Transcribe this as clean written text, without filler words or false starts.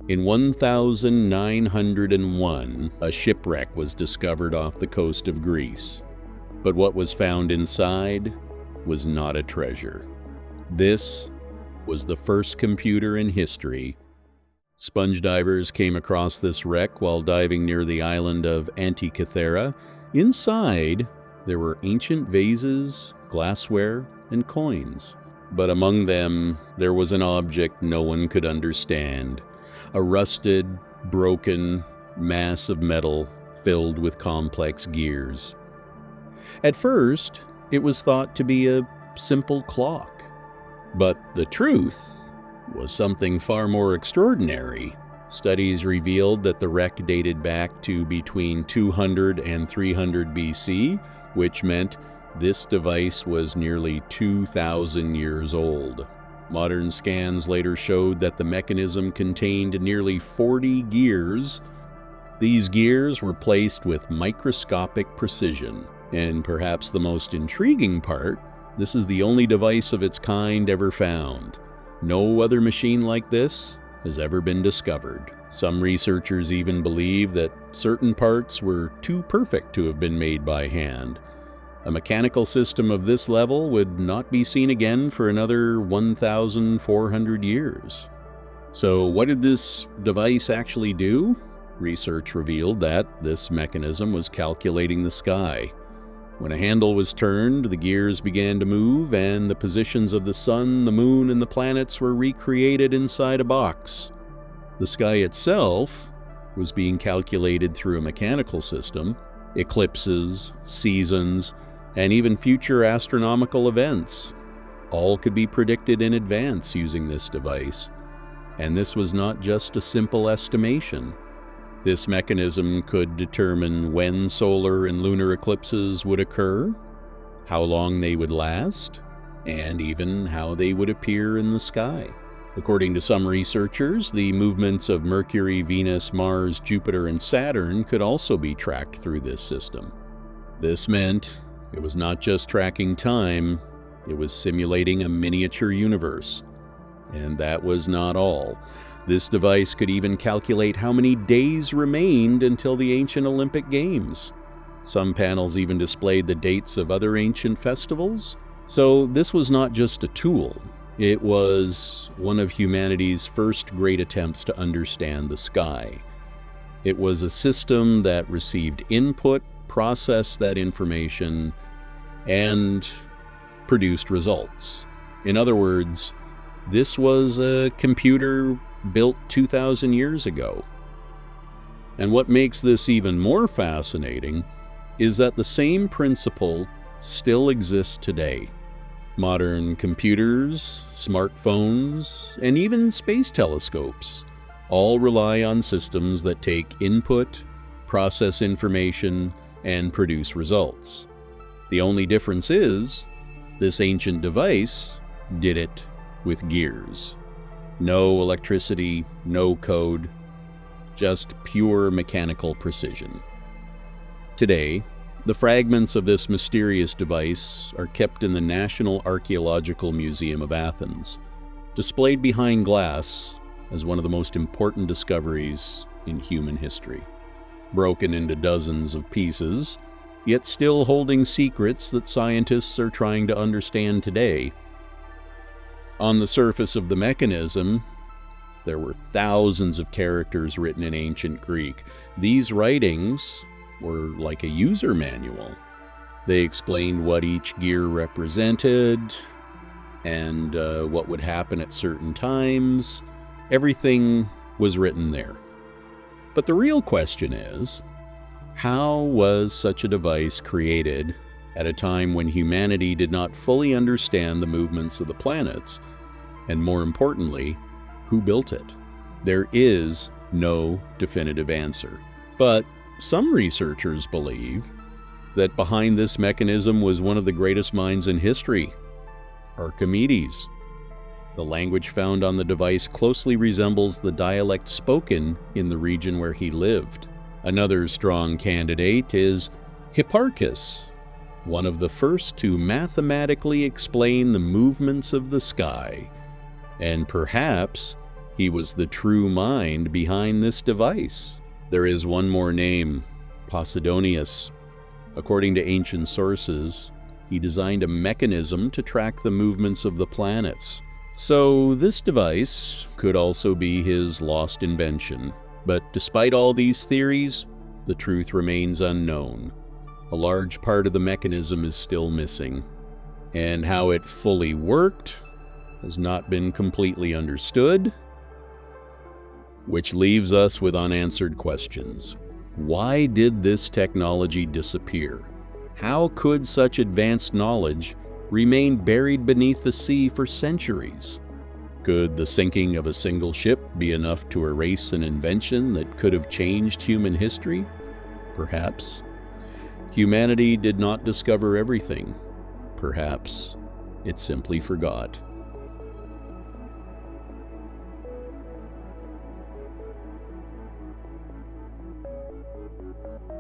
In 1901, a shipwreck was discovered off the coast of Greece. But what was found inside was not a treasure. This was the first computer in history. Sponge divers came across this wreck while diving near the island of Antikythera. Inside, there were ancient vases, glassware, and coins. But among them, there was an object no one could understand. A rusted, broken mass of metal filled with complex gears. At first, it was thought to be a simple clock. But the truth was something far more extraordinary. Studies revealed that the wreck dated back to between 200 and 300 BC, which meant this device was nearly 2,000 years old. Modern scans later showed that the mechanism contained nearly 40 gears. These gears were placed with microscopic precision. And perhaps the most intriguing part, this is the only device of its kind ever found. No other machine like this has ever been discovered. Some researchers even believe that certain parts were too perfect to have been made by hand. A mechanical system of this level would not be seen again for another 1,400 years. So what did this device actually do? Research revealed that this mechanism was calculating the sky. When a handle was turned, the gears began to move, and the positions of the sun, the moon, and the planets were recreated inside a box. The sky itself was being calculated through a mechanical system. Eclipses, seasons, and even future astronomical events all could be predicted in advance using this device. And this was not just a simple estimation. This mechanism could determine when solar and lunar eclipses would occur, how long they would last, and even how they would appear in the sky. According to some researchers, the movements of Mercury, Venus, Mars, Jupiter, and Saturn could also be tracked through this system. This meant it was not just tracking time, it was simulating a miniature universe. And that was not all. This device could even calculate how many days remained until the ancient Olympic Games. Some panels even displayed the dates of other ancient festivals. So this was not just a tool. It was one of humanity's first great attempts to understand the sky. It was a system that received input, processed that information, and produced results. In other words, this was a computer built 2,000 years ago. And what makes this even more fascinating is that the same principle still exists today. Modern computers, smartphones, and even space telescopes all rely on systems that take input, process information, and produce results. The only difference is, this ancient device did it with gears. No electricity, no code, just pure mechanical precision. Today, the fragments of this mysterious device are kept in the National Archaeological Museum of Athens, displayed behind glass as one of the most important discoveries in human history. Broken into dozens of pieces, yet still holding secrets that scientists are trying to understand today. On the surface of the mechanism, there were thousands of characters written in ancient Greek. These writings were like a user manual. They explained what each gear represented and what would happen at certain times. Everything was written there. But the real question is, how was such a device created at a time when humanity did not fully understand the movements of the planets? And more importantly, who built it? There is no definitive answer. But some researchers believe that behind this mechanism was one of the greatest minds in history, Archimedes. The language found on the device closely resembles the dialect spoken in the region where he lived. Another strong candidate is Hipparchus, one of the first to mathematically explain the movements of the sky. And perhaps He was the true mind behind this device. There is one more name, Posidonius. According to ancient sources, he designed a mechanism to track the movements of the planets. So this device could also be his lost invention. But despite all these theories, the truth remains unknown. A large part of the mechanism is still missing, and how it fully worked has not been completely understood, which leaves us with unanswered questions. Why did this technology disappear? How could such advanced knowledge remain buried beneath the sea for centuries? Could the sinking of a single ship be enough to erase an invention that could have changed human history? Perhaps. Humanity did not discover everything. Perhaps it simply forgot.